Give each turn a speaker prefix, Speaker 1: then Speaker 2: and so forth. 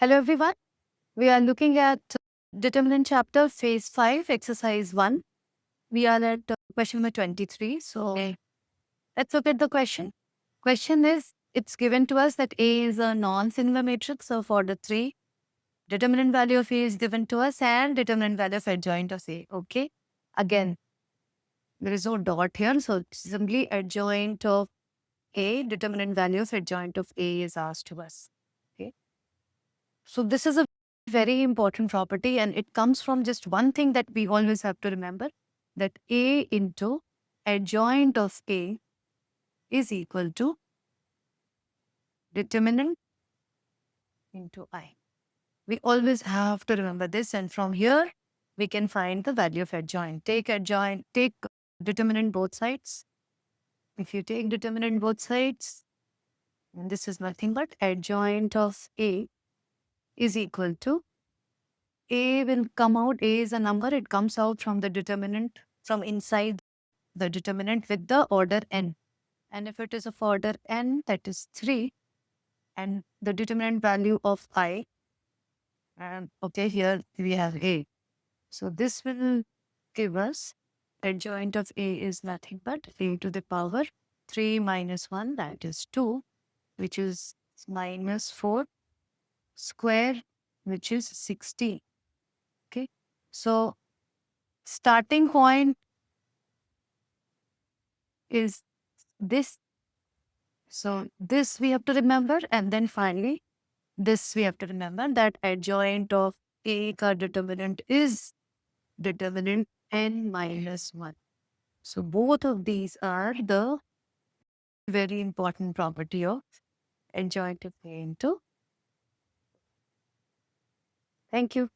Speaker 1: Hello everyone. We are looking at determinant chapter phase 5 exercise 1. We are at question number 23. So let's look at the question. Question is, it's given to us that A is a non-singular matrix of order 3. Determinant value of A is given to us and determinant value of adjoint of A. Okay. Again, there is no dot here. So it's simply adjoint of A, determinant value of adjoint of A is asked to us. Okay. So this is a very important property and it comes from just one thing that we always have to remember, that A into adjoint of A is equal to determinant into I. We always have to remember this, and from here we can find the value of adjoint. Take determinant both sides. If you take determinant both sides, and this is nothing but adjoint of A is equal to A will come out. A is a number. It comes out from the determinant, from inside the determinant with the order n. And if it is of order n, that is 3. And the determinant value of I, and okay, here we have A. So this will give us adjoint of A is nothing but A to the power 3 minus 1, that is 2, which is minus 4 square, which is 16. Okay. So starting point is this. So this we have to remember, and then finally this we have to remember, that adjoint of A ka determinant is determinant n minus 1. So both of these are the very important property of adjoint of A into. Thank you.